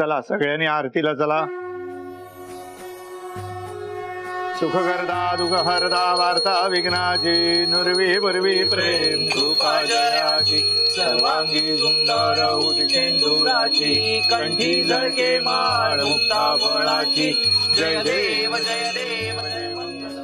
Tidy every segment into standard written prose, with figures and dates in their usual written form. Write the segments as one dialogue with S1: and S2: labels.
S1: चला सगळ्यांनी आरतीला चला. सुख करता दुःख हरता वार्ता विघ्नाची नुरवी बुरवी प्रेम कृपा जयाची सर्वांगी सुंदर उठेंदुराची कंठी झळके माळ मुक्ता फळाची जय देव जय देव जय मंगल.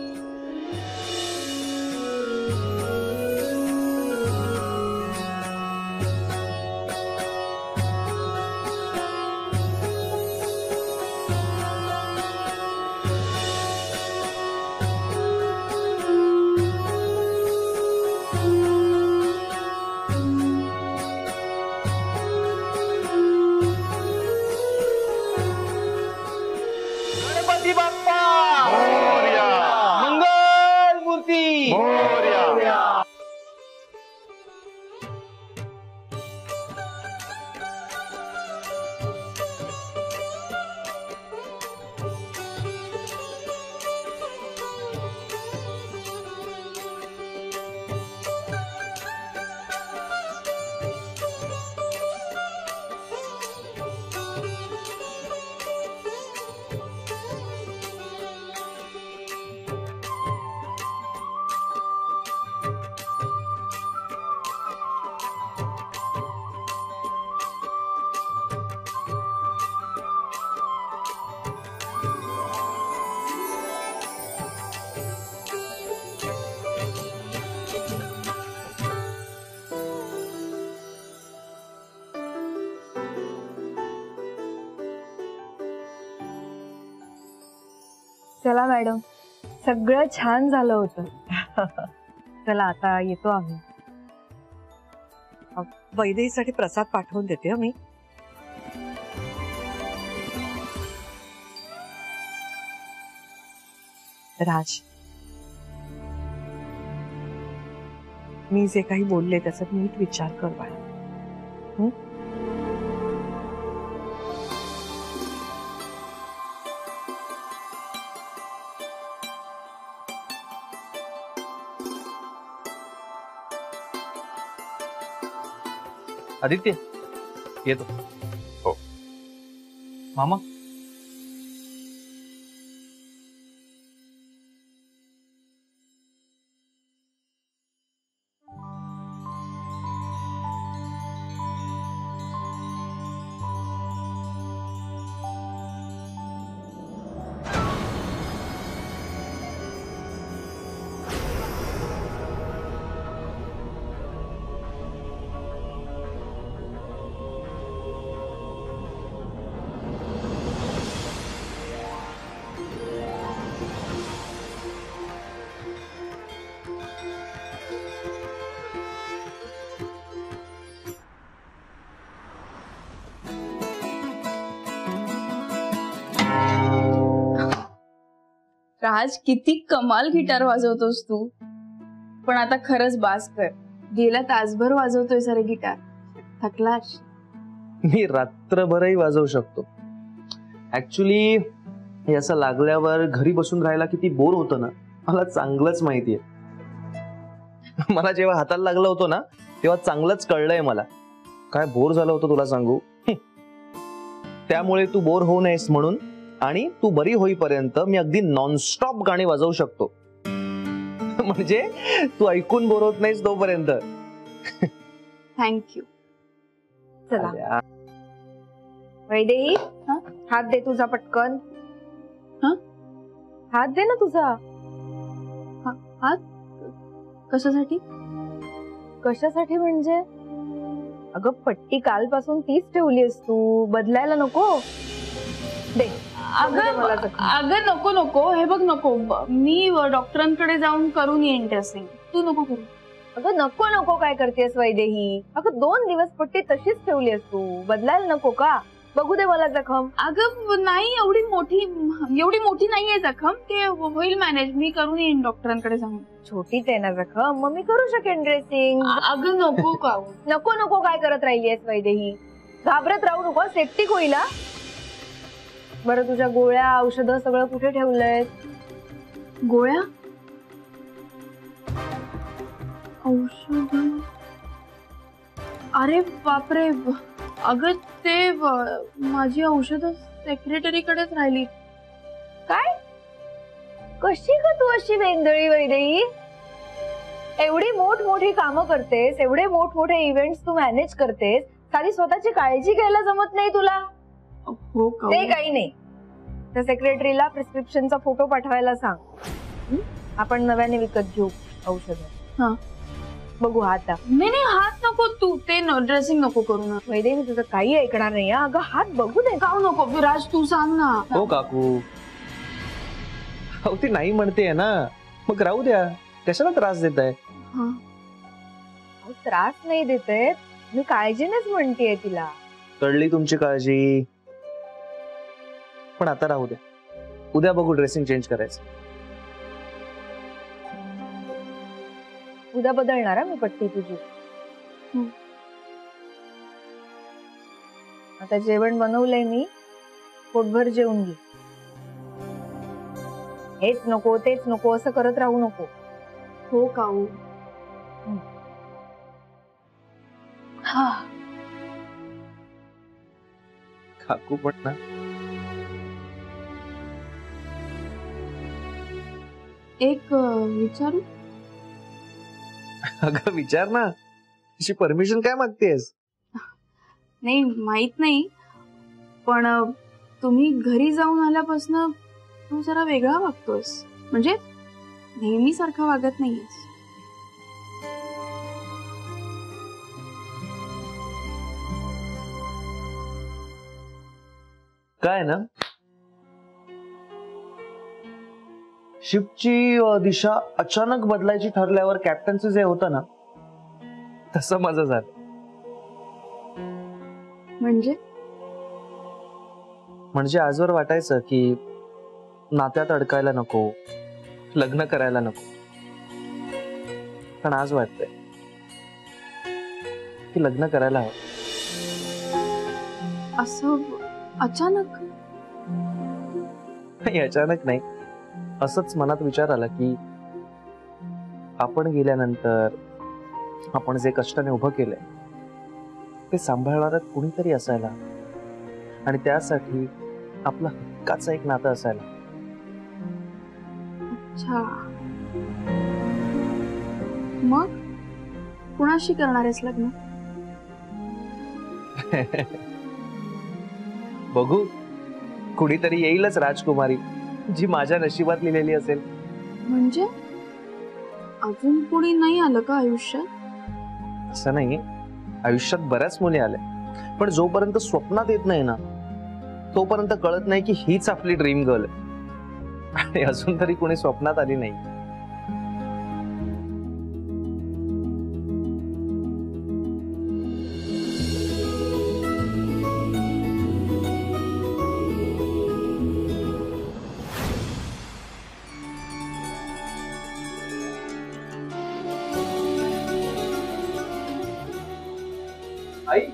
S2: चला मॅडम, सगळं छान झालं होतं. चला आता येतो आम्ही.
S3: वैदेहीसाठी प्रसाद पाठवून देते मी. राज, मी जे काही बोलले त्याचा नीट विचार कर बाळा.
S4: आदित्य येतो.
S1: हो
S4: मामा.
S5: राज, किती कमाल गिटार वाजवतोस तू. पण आता खरंच बास कर. गेला तासभर वाजवतोय सारे गिटार. थकलास?
S4: मी रात्रभरही वाजवू शकतो. ऍक्च्युली असं लागल्यावर घरी बसून राहायला किती बोर होतं ना, मला चांगलंच माहितीये. मला जेव्हा हाताला लागलं होतं ना तेव्हा चांगलंच कळलंय मला काय बोर झालं होतं तुला सांगू. त्यामुळे तू बोर होऊ नयेस म्हणून आणि तू बरी होईपर्यंत मी अगदी नॉनस्टॉप गाणी वाजवू शकतो. म्हणजे तू ऐकून बोर होत नाहीस तोपर्यंत.
S5: थँक्यू.
S2: चला वैदेही, हात दे तुझा पटकन. हात दे ना तुझा.
S5: हात कशासाठी?
S2: कशासाठी म्हणजे अगं पट्टी कालपासून तीच ठेवलीस तू, बदलायला नको. दे.
S5: अगं नको नको, हे बघ नको. मी डॉक्टरांकडे जाऊन करून येईन टेस्टिंग. तू नको करू.
S2: अगं नको नको काय करतेस वैदेही. अगं 2 दिवस पट्टी तशीच ठेवलीस तू, बदलायला नको का? बघू दे मला जखम.
S5: अगं नाही, एवढी मोठी नाहीये जखम. ते होईल मॅनेज. मी करून येईन डॉक्टरांकडे जाऊन.
S2: छोटीच आहे ना जखम, मग मी करू शकेन ड्रेसिंग.
S5: अगं नको का.
S2: नको नको काय करत राहिलीयस वैदेही. घाबरत राहू नको, सेप्टिक होईल. बरं तुझ्या गोळ्या औषधं सगळं कुठे ठेवलंय?
S5: गोळ्या औषध? अरे बापरे, अगं ते माझी औषधं सेक्रेटरीकडेच राहिली.
S2: काय? कशी का तू अशी वेंदळी वैदेही? एवढी मोठमोठी कामं करतेस, एवढे मोठमोठे इव्हेंट्स तू मॅनेज करतेस, साधी स्वतःची काळजी घ्यायला जमत नाही तुला?
S5: हो का?
S2: ते काही नाही. त्या सेक्रेटरीला प्रिस्क्रिप्शनचा फोटो पाठवायला सांग. आपण नव्याने विकत घेऊ औषध.
S5: हा
S2: बघू हात.
S5: नाही नाही, हात नको तू. ते ड्रेसिंग नको करू ना.
S2: वैदेही मी तुझं काही ऐकणार नाही. अगं हात बघू दे.
S5: का नको विराज, तू सांग ना.
S4: हो काकू, हो ती नाही म्हणते ना, मग राहू द्या. कशाला त्रास देत आहे?
S2: त्रास नाही देते, मी काळजीनेच म्हणतेय तिला.
S4: कळली तुमची काळजी, पण आता राहू द्या. उद्या बघू ड्रेसिंग चेंज करायचं.
S2: उद्या बदलणार मी पट्टी तुझी. आता जेवण बनवलंय मी, पोटभर जेवून घे. हेच नको तेच नको असं करत राहू नको.
S5: हो काऊ.
S4: काकू पण ना,
S5: एक विचारू?
S4: अगं विचार ना. अशी परमिशन काय मागतेस?
S5: नाही माहित नाही, पण तुम्ही घरी जाऊन आल्यापासून तू जरा वेगळा वागतोयस. म्हणजे नेहमी सारखा वागत नाहीयेस.
S4: काय ना, शिपची दिशा अचानक बदलायची ठरल्यावर कॅप्टनचं जे होतं ना, तसं माझं झालं. म्हणजे आजवर वाटायचं की नात्यात अडकायला नको, लग्न करायला नको. पण आज वाटतंय की लग्न करायला हवं.
S5: असं अचानक?
S4: अचानक नाही, असंच मनात विचार आला की आपण गेल्यानंतर आपण जे कष्टाने उभं केलंय ते सांभाळणारं कुणीतरी असायला, आणि त्यासाठी आपलं हक्काचं एक नातं असायला.
S5: अच्छा, मग कुणाशी करणार आहेस लग्न?
S4: बघू, कुणीतरी येईलच राजकुमारी, जी माझ्या नशिबात लिहिलेली असेल.
S5: म्हणजे अजून कोणी नाही आलं का आयुष्यात?
S4: असं नाही, आयुष्यात बऱ्याच मुली आल्या, पण जोपर्यंत स्वप्नात येत नाही ना, तोपर्यंत कळत नाही की हीच आपली ड्रीम गर्ल आहे. आणि अजून तरी कोणी स्वप्नात आली नाही. आई,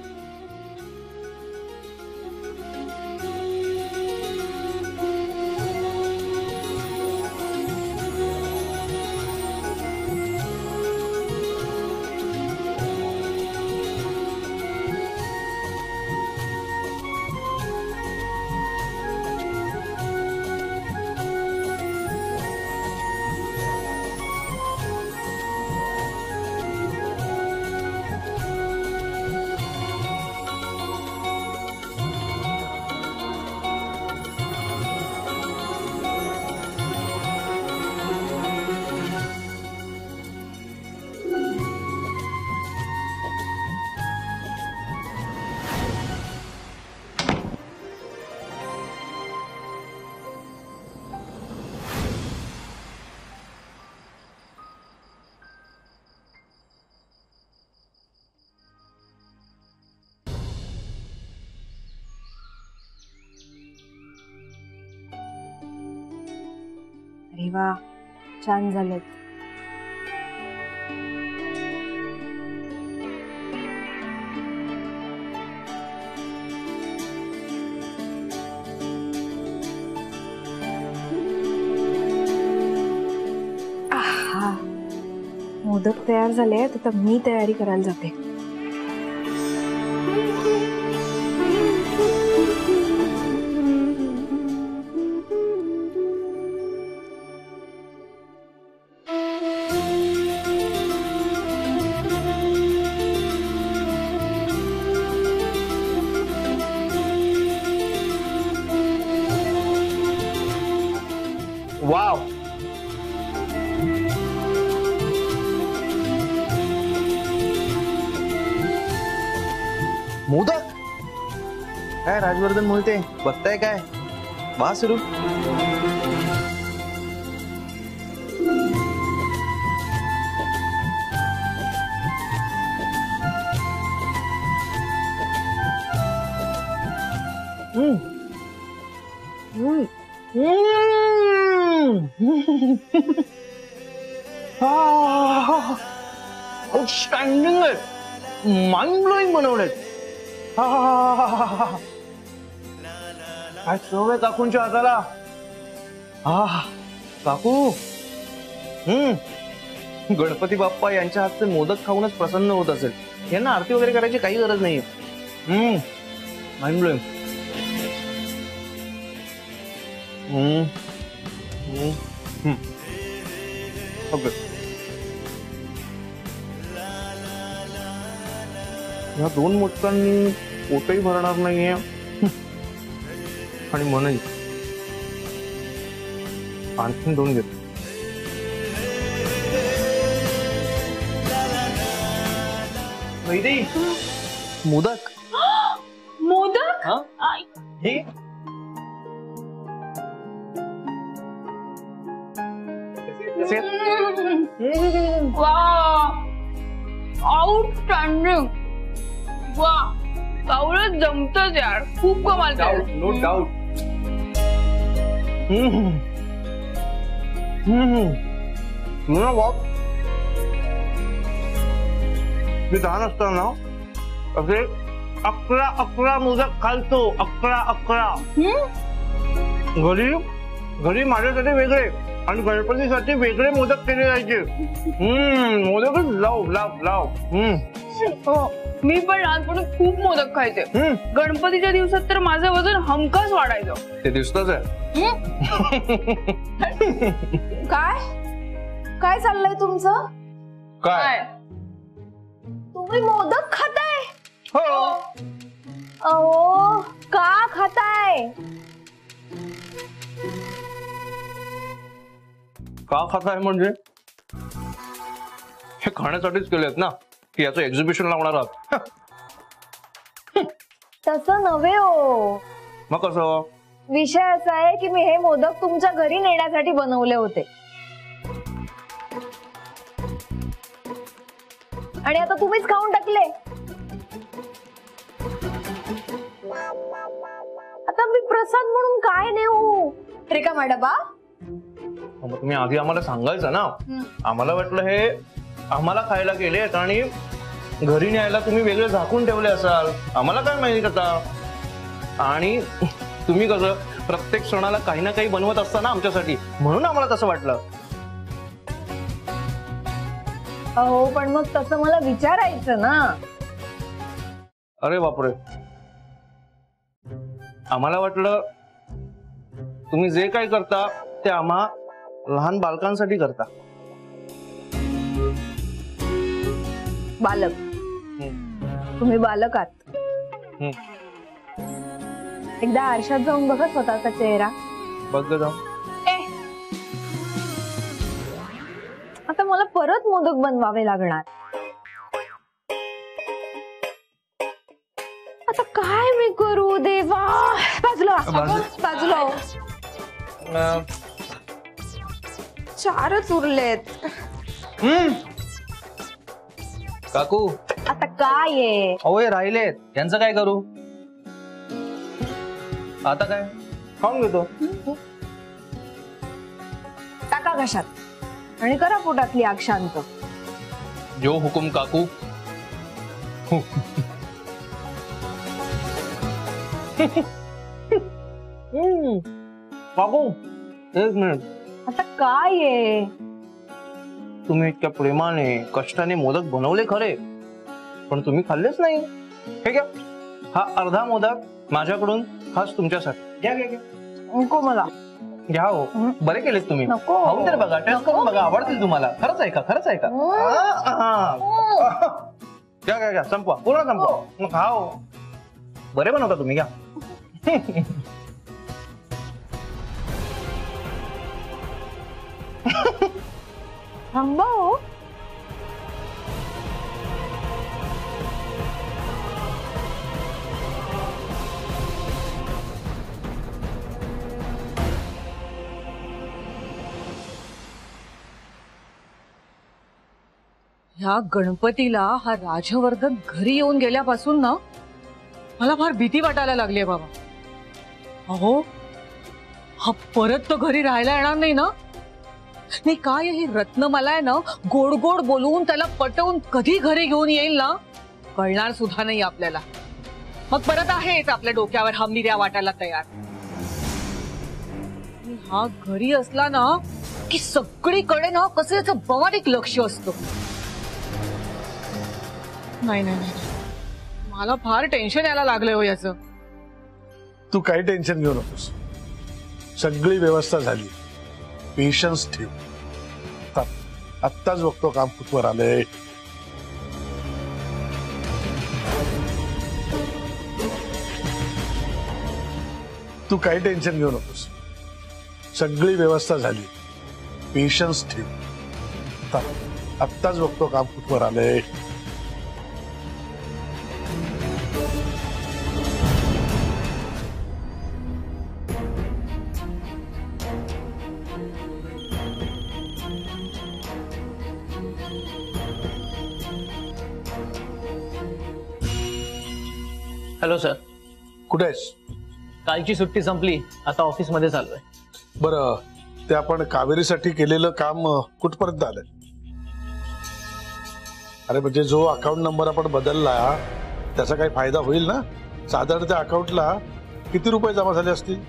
S2: अरे वा, छान झालं. मोदक तयार झाले, आता मी तयारी करायला जाते.
S4: वाव. मोदक काय राजवर्धन मोहिते बघताय काय? वा सुरू. आउटस्टँडिंग आहे. माइंड ब्लोईंग बनवलेत. काय चव आहे काकूंच्या हाताला. काकू गणपती बाप्पा यांच्या हातचे मोदक खाऊनच प्रसन्न होत असेल. यांना आरती वगैरे करायची काही गरज नाहीये. Mind blowing. ओके. या 2 मोदकांनी पोटही भरणार नाहीये आणि मनही. आणखीन 2 घेतो. वैदेही मोदक.
S5: मोदक.
S4: हे
S5: वा आउटस्टँडिंग. वा कावळं जमतच यार. खूप कमाल
S4: डाऊट नो डाऊट. मी लहान असताना असे 11 मोदक खायचो. 11. घरी माझ्यासाठी वेगळे आणि गणपतीसाठी वेगळे मोदक केले जायचे. मोदकच लाव.
S5: हो मी पण लहानपणी खूप मोदक खायचे. गणपतीच्या दिवसात तर माझं वजन हमखास वाढायचं.
S4: ते दिसतच आहे.
S2: काय चाललंय तुमचं?
S4: काय
S2: तुम्ही मोदक खाताय?
S4: हो.
S2: अहो का खाताय?
S4: का खाताय म्हणजे हे खाण्यासाठीच केलेत ना की याचं एक्झिबिशन लावणार आहात.
S2: तसं नव्हे हो.
S4: मग कसं?
S2: विषय असा आहे की मी हे मोदक तुमच्या घरी नेण्यासाठी बनवले होते आणि आता तुम्हीच खाऊन टाकले. आता मी प्रसाद म्हणून काय नेऊ? रिकामा डबा?
S4: मग तुम्ही आधी आम्हाला सांगायचं ना. आम्हाला वाटलं हे आम्हाला खायला केलेत आणि घरी न्यायला तुम्ही वेगळे झाकून ठेवले असाल. आम्हाला काय माहिती आता. आणि तुम्ही कसं प्रत्येक सणाला काही ना काही बनवत असता ना आमच्यासाठी, म्हणून आम्हाला तसं वाटलं.
S2: अहो पण मग तसं मला विचारायचं ना.
S4: अरे बापरे. आम्हाला वाटलं तुम्ही जे काही करता ते आम्हा लहान बालकांसाठी करता.
S2: बालक? तुम्ही बालक आहात. एकदा आरशात जाऊन बघा स्वतःचा चेहरा.
S4: बघ जाऊ.
S2: आता मला परत मोदक बनवावे लागणार. आता काय मी करू देवा? बाजूला. 4च उरलेत.
S4: काकू
S2: आता काय आहे?
S4: अहो हे राहिलेत, यांचं काय करू? आता काय खाऊन घेतो.
S2: टाका घशात आणि करा पोटातली आग शांत.
S4: जो हुकुम काकू. काकू एक मिनिट.
S2: आता काय आहे?
S4: तुम्ही इतक्या प्रेमाने कष्टाने मोदक बनवले खरे, पण तुम्ही खाल्लेच नाही. हे घ्या, हा अर्धा मोदक माझ्याकडून खास तुमच्यासाठी. घ्या घ्या घ्या.
S2: नको मला.
S4: घ्या हो, बरे केलेत तुम्ही.
S2: नको.
S4: खाऊन तर बघा, टेस्ट करून बघा, आवडतील तुम्हाला. खरंच आहे का? खरंच आहे का? घ्या घ्या घ्या, संपवा, पूर्ण संपवा. मग खा हो. बरे बनवता तुम्ही, घ्या.
S2: थांबा हो.
S3: ह्या गणपतीला हा राजवर्धन घरी येऊन गेल्यापासून ना मला फार भीती वाटायला लागली आहे बाबा. अहो, हा परत तो घरी राहायला येणार नाही ना? नाही काय ही रत्नमाला आहे ना, गोड गोड बोलवून त्याला पटवून कधी घरी घेऊन येईल ना, कळणार सुद्धा नाही आपल्याला. मग परत आहेच आपल्या डोक्यावर हमीर्या वाटायला तयार. हा घरी असला ना की सगळीकडे ना कसं याचं बारीक लक्ष असतं. नाही नाही नाही, मला फार टेन्शन यायला लागलंय हो याचं.
S1: तू काही टेन्शन घेऊ नकोस, सगळी व्यवस्था झाली. पेशन्स ठेव. आत्ताच बघतो काम कुठवर आलंय. तू काही टेन्शन घेऊ नकोस, सगळी व्यवस्था झाली. पेशन्स ठेव. आत्ताच बघतो काम कुठवर आलंय.
S6: Hello sir.
S1: कुठे आहेस?
S6: कालची सुट्टी संपली, आता ऑफिस मध्ये चाललोय.
S1: बरं, ते आपण कावेरीसाठी केलेलं काम कुठपर्यंत आलंय? अरे म्हणजे जो अकाउंट नंबर आपण बदलला त्याचा काही फायदा होईल ना? साधारण त्या अकाउंटला किती रुपये जमा झाले असतील?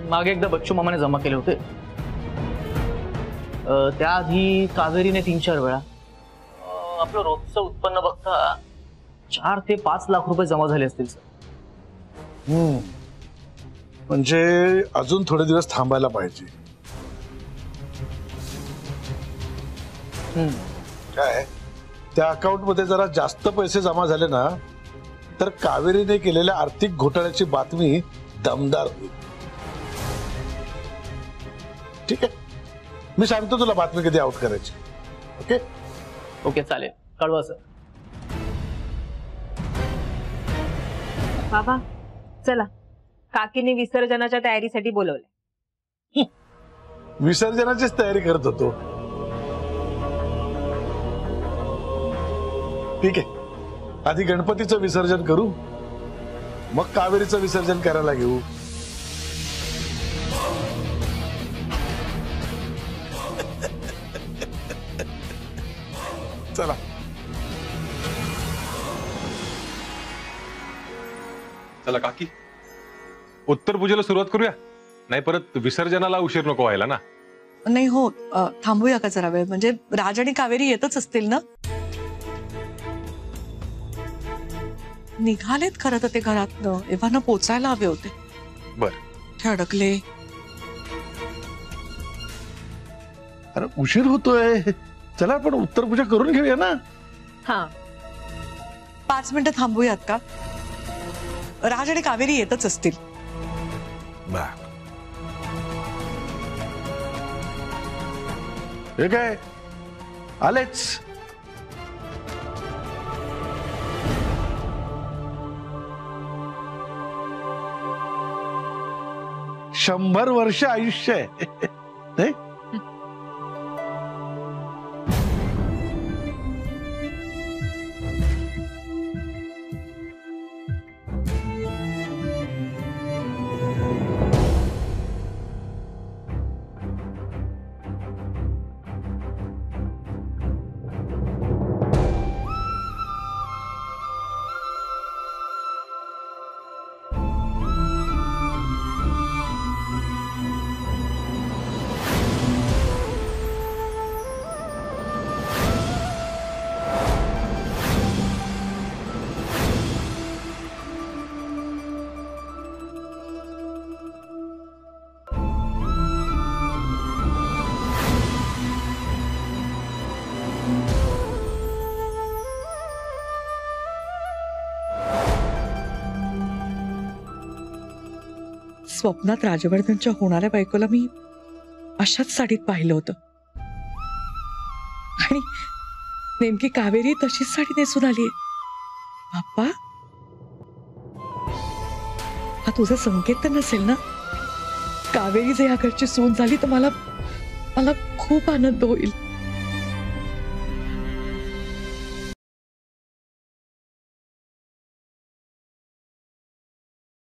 S6: मागे एकदा बच्चू मामाने जमा केले होते. त्याआधी कावेरीने 3-4 वेळा. आपलं रोजचं उत्पन्न बघता 4 ते 5 लाख रुपये जमा झाले असतील सर.
S1: म्हणजे अजून थोडे दिवस थांबायला पाहिजे. काय त्या अकाउंट मध्ये जरा जास्त पैसे जमा झाले ना तर कावेरीने केलेल्या आर्थिक घोटाळ्याची बातमी दमदार होईल. ठीक आहे, मी सांगतो तुला बातमी कधी आउट करायची. ओके
S6: ओके चालेल, कळवा सर.
S7: बाबा चला, काकीने विसर्जनाच्या तयारीसाठी बोलवले.
S1: विसर्जनाचीच तयारी करत होतो. ठीक आहे, आधी गणपतीचं विसर्जन करू, मग कावेरीचं विसर्जन करायला घेऊ. चला.
S8: चला काकी, उत्तर पूजेला सुरुवात करूया. नाही परत विसर्जनाला उशीर नको व्हायला ना.
S3: नाही हो, थांबूया का जरा वेळ? म्हणजे राज आणि कावेरी येतच असतील ना? निघालेत खरं तर ते घरातनं, एव्हाना पोचायला हवे होते.
S8: बर,
S3: ते अडकले.
S1: अरे उशीर होतोय, चला आपण उत्तर पूजा करून घेऊया ना.
S7: हा
S3: 5 मिनिटं थांबूयात का? राज आणि कावेरी येतच असतील.
S1: हे काय आलेच. 100 वर्ष आयुष्य आहे. नाही?
S3: स्वप्नात राजवर्धनच्या होणाऱ्या बायकोला मी
S9: अशाच साडीत पाहिलं होतं आणि नेमकी कावेरी तशीच साडी नेसून आलीये. बाप्पा, हा तुझा संकेत तर नसेल ना? कावेरी जे या घरची सून झाली तर मला खूप आनंद होईल.